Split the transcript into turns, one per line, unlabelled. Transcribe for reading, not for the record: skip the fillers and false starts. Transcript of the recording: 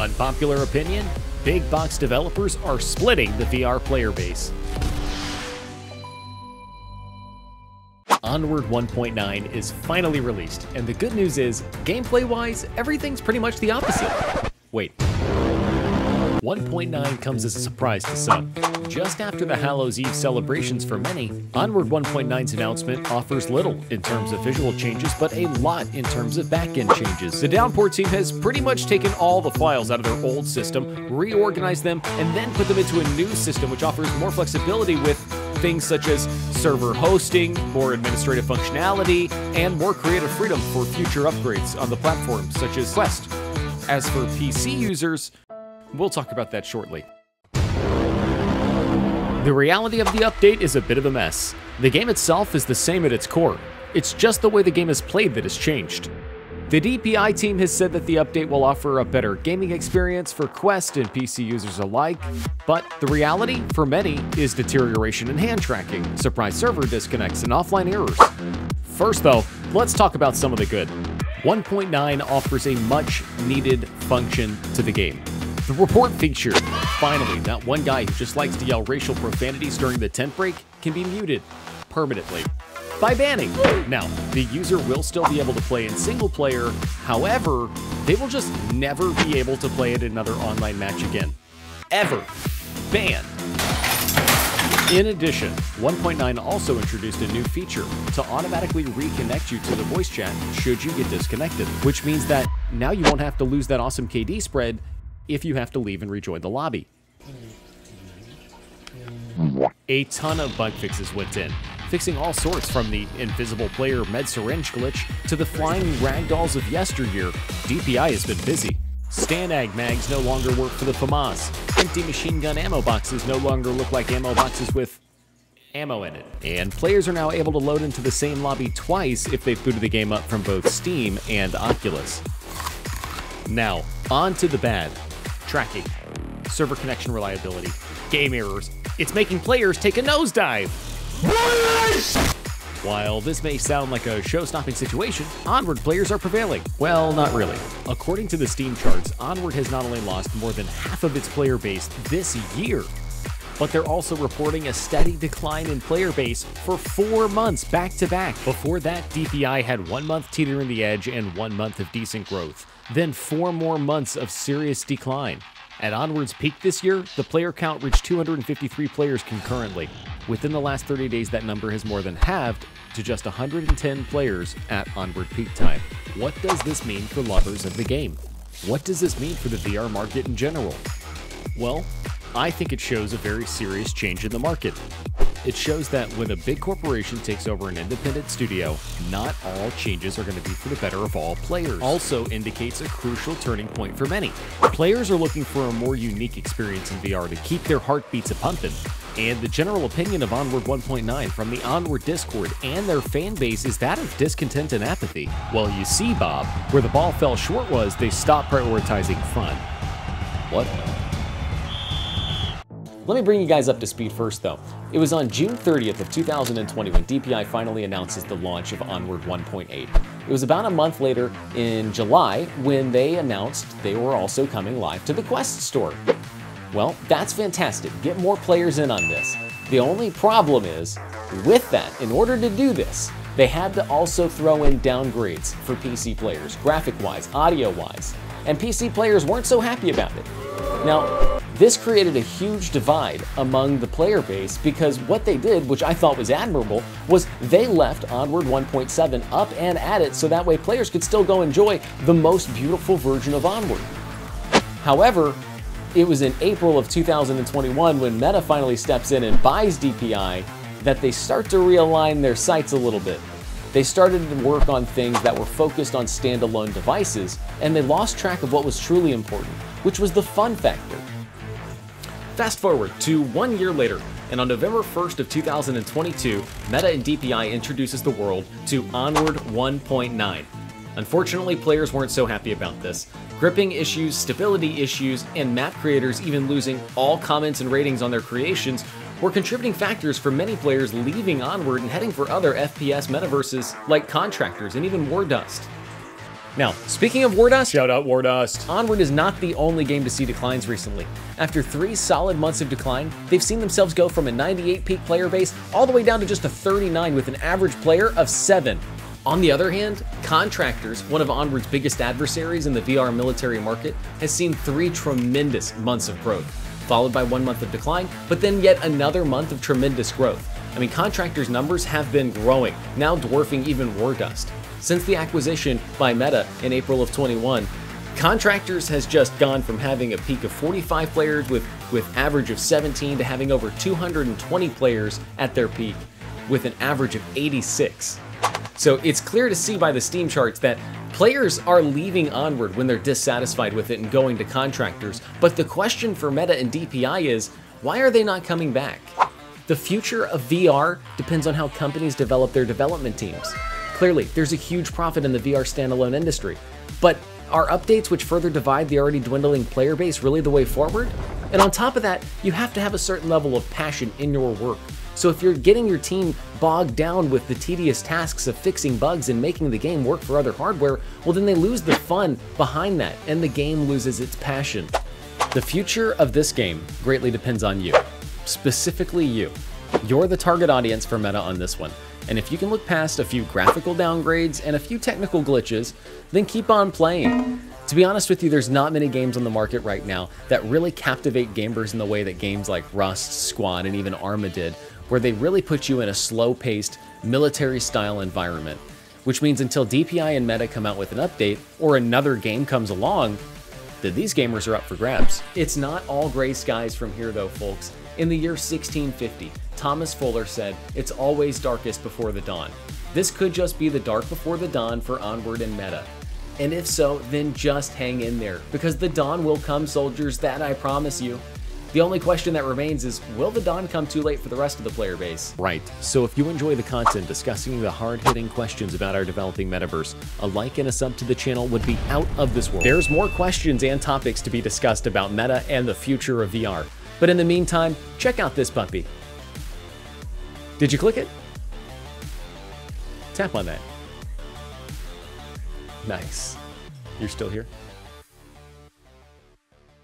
Unpopular opinion? Big box developers are splitting the VR player base. Onward 1.9 is finally released, and the good news is, gameplay-wise, everything's pretty much the opposite. Wait. 1.9 comes as a surprise to some. Just after the Hallows Eve celebrations for many, Onward 1.9's announcement offers little in terms of visual changes, but a lot in terms of back-end changes. The Downpour team has pretty much taken all the files out of their old system, reorganized them, and then put them into a new system which offers more flexibility with things such as server hosting, more administrative functionality, and more creative freedom for future upgrades on the platform, such as Quest. As for PC users, we'll talk about that shortly. The reality of the update is a bit of a mess. The game itself is the same at its core. It's just the way the game is played that has changed. The DPI team has said that the update will offer a better gaming experience for Quest and PC users alike, but the reality, for many, is deterioration in hand tracking, surprise server disconnects, and offline errors. First though, let's talk about some of the good. 1.9 offers a much-needed function to the game. The report feature. Finally, that one guy who just likes to yell racial profanities during the tent break can be muted permanently by banning. Now, the user will still be able to play in single player, however, they will just never be able to play it in another online match again. Ever. Banned. In addition, 1.9 also introduced a new feature to automatically reconnect you to the voice chat should you get disconnected, which means that now you won't have to lose that awesome KD spread if you have to leave and rejoin the lobby. A ton of bug fixes went in, fixing all sorts from the invisible player med syringe glitch to the flying ragdolls of yesteryear. DPI has been busy. Stanag mags no longer work for the FAMAS. Empty machine gun ammo boxes no longer look like ammo boxes with ammo in it. And players are now able to load into the same lobby twice if they've booted the game up from both Steam and Oculus. Now, on to the bad. Tracking, server connection reliability, game errors. It's making players take a nosedive. While this may sound like a show-stopping situation, Onward players are prevailing. Well, not really. According to the Steam charts, Onward has not only lost more than half of its player base this year, but they're also reporting a steady decline in player base for 4 months back-to-back. Before that, DPI had 1 month teetering the edge and 1 month of decent growth, then 4 more months of serious decline. At Onward's peak this year, the player count reached 253 players concurrently. Within the last 30 days, that number has more than halved to just 110 players at Onward peak time. What does this mean for lovers of the game? What does this mean for the VR market in general? Well, I think it shows a very serious change in the market. It shows that when a big corporation takes over an independent studio, not all changes are going to be for the better of all players. Also indicates a crucial turning point for many. Players are looking for a more unique experience in VR to keep their heartbeats a-pumping. And the general opinion of Onward 1.9 from the Onward Discord and their fan base is that of discontent and apathy. Well, you see, Bob, where the ball fell short was they stopped prioritizing fun. What? Let me bring you guys up to speed first though. It was on June 30th of 2020 when DPI finally announces the launch of Onward 1.8. It was about a month later in July when they announced they were also coming live to the Quest store. Well, that's fantastic. Get more players in on this. The only problem is, with that, in order to do this, they had to also throw in downgrades for PC players, graphic-wise, audio-wise, and PC players weren't so happy about it. Now, this created a huge divide among the player base because what they did, which I thought was admirable, was they left Onward 1.7 up and at it so that way players could still go enjoy the most beautiful version of Onward. However, it was in April of 2021 when Meta finally steps in and buys DPI that they start to realign their sights a little bit. They started to work on things that were focused on standalone devices, and they lost track of what was truly important, which was the fun factor. Fast forward to 1 year later, and on November 1st of 2022, Meta and DPI introduces the world to Onward 1.9. Unfortunately, players weren't so happy about this. Gripping issues, stability issues, and map creators even losing all comments and ratings on their creations were contributing factors for many players leaving Onward and heading for other FPS metaverses like Contractors and even War Dust. Now, speaking of Wardust,
Shout out Wardust.
Onward is not the only game to see declines recently. After 3 solid months of decline, they've seen themselves go from a 98 peak player base all the way down to just a 39 with an average player of 7. On the other hand, Contractors, one of Onward's biggest adversaries in the VR military market, has seen 3 tremendous months of growth, followed by 1 month of decline, but then yet another month of tremendous growth. I mean, Contractors' numbers have been growing, now dwarfing even Wardust. Since the acquisition by Meta in April of 21, Contractors has just gone from having a peak of 45 players with average of 17 to having over 220 players at their peak with an average of 86. So it's clear to see by the Steam charts that players are leaving Onward when they're dissatisfied with it and going to Contractors, but the question for Meta and DPI is, why are they not coming back? The future of VR depends on how companies develop their development teams. Clearly, there's a huge profit in the VR standalone industry, but are updates which further divide the already dwindling player base really the way forward? And on top of that, you have to have a certain level of passion in your work. So if you're getting your team bogged down with the tedious tasks of fixing bugs and making the game work for other hardware, well then they lose the fun behind that and the game loses its passion. The future of this game greatly depends on you, specifically you. You're the target audience for Meta on this one. And if you can look past a few graphical downgrades and a few technical glitches, then keep on playing. To be honest with you, there's not many games on the market right now that really captivate gamers in the way that games like Rust, Squad, and even Arma did, where they really put you in a slow-paced, military-style environment. Which means until DPI and Meta come out with an update, or another game comes along, then these gamers are up for grabs. It's not all gray skies from here though, folks. In the year 1650, Thomas Fuller said, "It's always darkest before the dawn." This could just be the dark before the dawn for Onward and Meta. And if so, then just hang in there, because the dawn will come, soldiers, that I promise you. The only question that remains is, will the dawn come too late for the rest of the player base? Right, so if you enjoy the content discussing the hard-hitting questions about our developing metaverse, a like and a sub to the channel would be out of this world. There's more questions and topics to be discussed about Meta and the future of VR. But in the meantime, check out this puppy. Did you click it? Tap on that. Nice. You're still here?